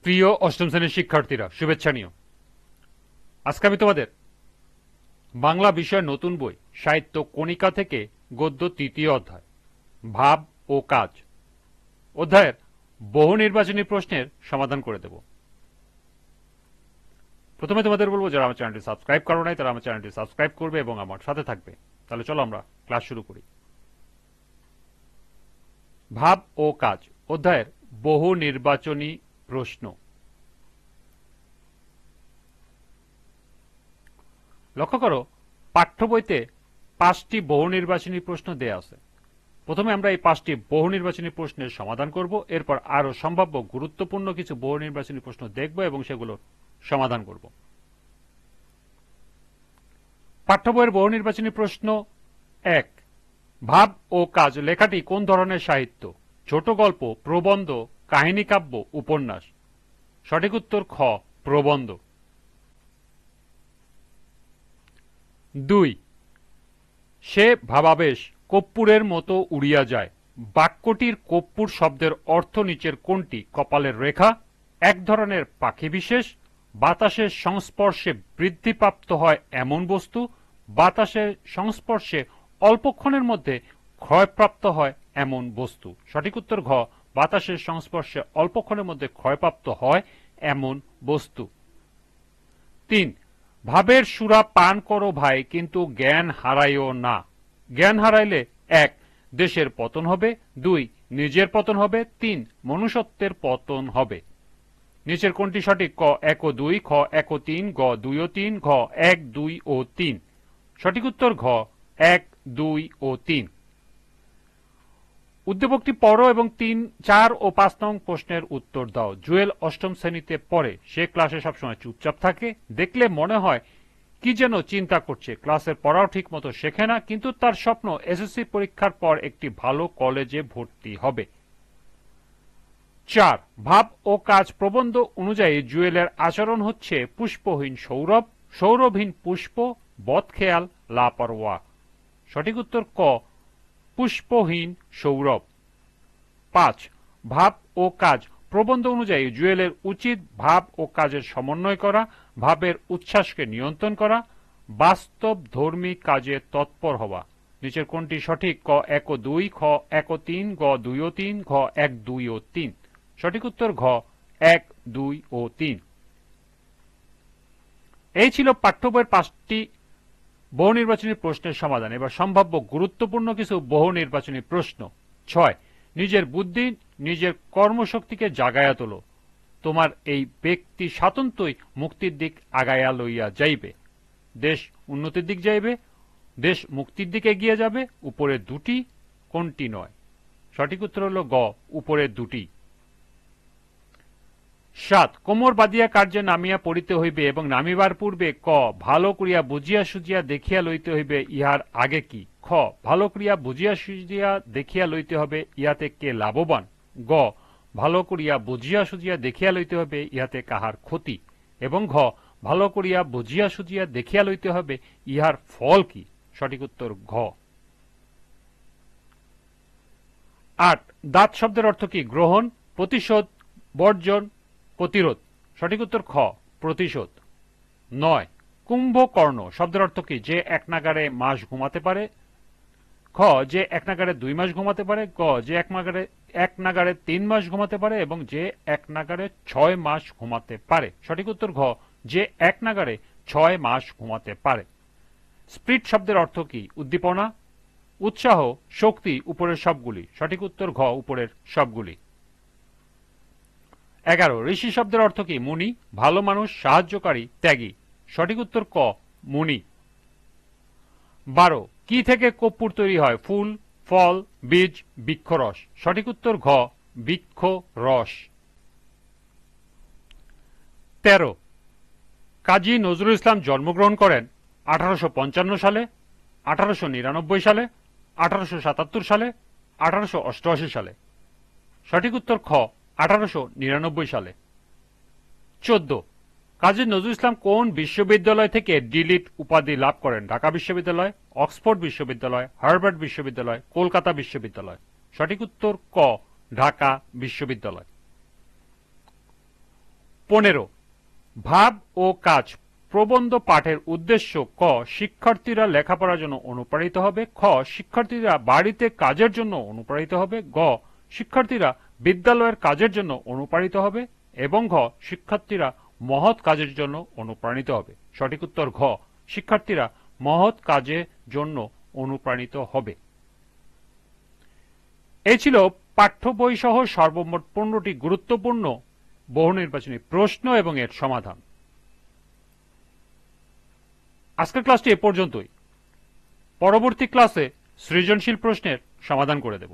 প্রিয় অষ্টম শ্রেণীর শিক্ষার্থীরা, শুভেচ্ছা নিও। আজকে আমি তোমাদের বাংলা বিষয়ের নতুন বই সাহিত্য কণিকা থেকে গদ্য তৃতীয় অধ্যায় ভাব ও কাজ অধ্যায়ের বহু নির্বাচনী প্রশ্নের সমাধান করে দেব। প্রথমে তোমাদের বলবো, যারা আমার চ্যানেলটি সাবস্ক্রাইব করো নাই তারা আমার চ্যানেলটি সাবস্ক্রাইব করবে এবং আমার সাথে থাকবে। তাহলে চলো আমরা ক্লাস শুরু করি। ভাব ও কাজ অধ্যায়ের বহু নির্বাচনী প্রশ্ন। লক্ষ্য করো, পাঠ্য বইতে 5টি বহু নির্বাচনী প্রশ্ন দেয়া আছে। প্রথমে আমরা এই 5টি বহু নির্বাচনী প্রশ্নের সমাধান করব, এরপর আরো সম্ভাব্য গুরুত্বপূর্ণ কিছু বহু নির্বাচনী প্রশ্ন দেখব এবং সেগুলোর সমাধান করব। পাঠ্য বইয়ের বহু নির্বাচনী প্রশ্ন 1, ভাব ও কাজ লেখাটি কোন ধরনের সাহিত্য? ছোট গল্প, প্রবন্ধ, কাহিনী কাব্য, উপন্যাস? সঠিক উত্তর খ, প্রবন্ধ। 2, সে ভাবাবেশ কর্পূরের মতো উড়িয়া যায়। বাক্যটির কর্পূর শব্দের অর্থ নিচের কোনটি? কপালের রেখা, এক ধরনের পাখি বিশেষ, বাতাসের সংস্পর্শে বৃদ্ধিপ্রাপ্ত হয় এমন বস্তু, বাতাসের সংস্পর্শে অল্পক্ষণের মধ্যে ক্ষয়প্রাপ্ত হয় এমন বস্তু। সঠিক উত্তর ঘ, বাতাসের সংস্পর্শে অল্পক্ষণের মধ্যে ক্ষয়প্রাপ্ত হয় এমন বস্তু। 3, ভাবের সুরা পান করো ভাই, কিন্তু জ্ঞান হারাইও না। জ্ঞান হারাইলে 1, দেশের পতন হবে, 2, নিজের পতন হবে, 3, মনুষ্যত্বের পতন হবে। নিচের কোনটি সঠিক? ক 1 ও 2, খ 1 ও 3, গ 2 ও 3, ঘ 1, 2 ও 3। সঠিক উত্তর ঘ 1, 2 ও 3। উদ্দীপকটি পড়ো এবং 3, 4 ও 5 নং প্রশ্নের উত্তর দাও। জুয়েল অষ্টম শ্রেণীতে পড়ে, সে ক্লাসে সবসময় চুপচাপ থাকে। দেখলে মনে হয় কি যেন চিন্তা করছে। ক্লাসের পড়াও ঠিক মতো শেখে না, কিন্তু তার স্বপ্ন এসএসসি পরীক্ষার পর একটি ভালো কলেজে ভর্তি হবে। 4, ভাব ও কাজ প্রবন্ধ অনুযায়ী জুয়েলের আচরণ হচ্ছে পুষ্পহীন সৌরভ, সৌরভহীন পুষ্প, বদখেয়াল, লাপরওয়া। সঠিক উত্তর ক, পুষ্পহীন সৌরভ। 5, ভাব ও কাজ প্রবন্ধ অনুযায়ী জুয়েলের উচিত ভাব ও কাজের সমন্বয় করা, ভাবের উচ্ছ্বাসকে নিয়ন্ত্রণ করা, বাস্তব ধর্মী কাজে তৎপর হওয়া। নিচের কোনটি সঠিক? ক 1 ও 2, খ 1 ও 3, গ 2 ও 3, ঘ 1, 2 ও 3। সঠিক উত্তর ঘ 1, 2 ও 3। এই ছিল পাঠ্য বইয়ের 5টি বহু নির্বাচনী প্রশ্নের সমাধান। এবার সম্ভাব্য গুরুত্বপূর্ণ কিছু বহু নির্বাচনী প্রশ্ন। 6, নিজের বুদ্ধি নিজের কর্মশক্তিকে জাগাইয়া তোলো। তোমার এই ব্যক্তি স্বাতন্ত্র্যই মুক্তির দিক আগাইয়া লইয়া যাইবে। দেশ উন্নতির দিক যাইবে, দেশ মুক্তির দিকে এগিয়ে যাবে। উপরে দুটি কোনটি নয়? সঠিক উত্তর হল গ, উপরে দুটি। 7, কোমর বাঁধিয়া কার্যে নামিয়া পড়িতে হইবে এবং নামিবার পূর্বে ক ভালো করিয়া বুঝিয়া সুঝিয়া দেখিয়া লইতে হইবে ইহার আগে কি? খ ভালো করিয়া বুঝিয়া সুঝিয়া দেখিয়া লইতে হবে ইহাতে কে লাভবান। গ ভালো করিয়া বুঝিয়া সুঝিয়া দেখিয়া লইতে হবে ইহাতে কাহার ক্ষতি। এবং ঘ ভালো করিয়া বুঝিয়া সুঝিয়া দেখিয়া লইতে হবে ইহার ফল কি? সঠিক উত্তর ঘ। 8, দাত শব্দের অর্থ কি? গ্রহণ, প্রতিশোধ, বর্জন, প্রতিরোধ। সঠিক উত্তর খ, প্রতিশোধ। 9, কুম্ভকর্ণ শব্দের অর্থ কি? যে এক নাগারে মাস ঘুমাতে পারে। খ যে এক নাগারে 2 মাস ঘুমাতে পারে। গ যে এক নাগারে 3 মাস ঘুমাতে পারে এবং যে এক নাগারে 6 মাস ঘুমাতে পারে। সঠিক উত্তর ঘ, যে এক নাগারে 6 মাস ঘুমাতে পারে। স্পিরিট শব্দের অর্থ কি? উদ্দীপনা, উৎসাহ, শক্তি, উপরের সবগুলি। সঠিক উত্তর ঘ, উপরের সবগুলি। 11, ঋষি শব্দের অর্থ কি? মুনি, ভালো মানুষ, সাহায্যকারী, ত্যাগী। সঠিক উত্তর ক, মুনি। 12, কি থেকে কর্পূর তৈরি হয়? ফুল, ফল, বীজ, বৃক্ষরস। সঠিক উত্তর ঘ, বৃক্ষ রস। 13, কাজী নজরুল ইসলাম জন্মগ্রহণ করেন 1855 সালে, 1899 সালে, 1877 সালে, 1888 সালে। সঠিক উত্তর খ, 1899 সালে। 14, কাজী নজরুল ইসলাম কোন বিশ্ববিদ্যালয় থেকে ডিলিট উপাধি লাভ করেন? ঢাকা বিশ্ববিদ্যালয়, অক্সফোর্ড বিশ্ববিদ্যালয়, হার্ভার্ড বিশ্ববিদ্যালয়, কলকাতা বিশ্ববিদ্যালয়। সঠিক উত্তর ক, ঢাকা বিশ্ববিদ্যালয়। 15 ভাব ও কাজ প্রবন্ধ পাঠের উদ্দেশ্য ক শিক্ষার্থীরা লেখাপড়ার জন্য অনুপ্রাণিত হবে, খ শিক্ষার্থীরা বাড়িতে কাজের জন্য অনুপ্রাণিত হবে, গ শিক্ষার্থীরা বিদ্যালয়ের কাজের জন্য অনুপ্রাণিত হবে এবং ঘ শিক্ষার্থীরা মহৎ কাজের জন্য অনুপ্রাণিত হবে। সঠিক উত্তর ঘ শিক্ষার্থীরা মহৎ কাজের জন্য অনুপ্রাণিত হবে। এই ছিল পাঠ্য বই সহ সর্বমোট 15টি গুরুত্বপূর্ণ বহু নির্বাচনী প্রশ্ন এবং এর সমাধান। আজকের ক্লাসটি এ পর্যন্তই। পরবর্তী ক্লাসে সৃজনশীল প্রশ্নের সমাধান করে দেব।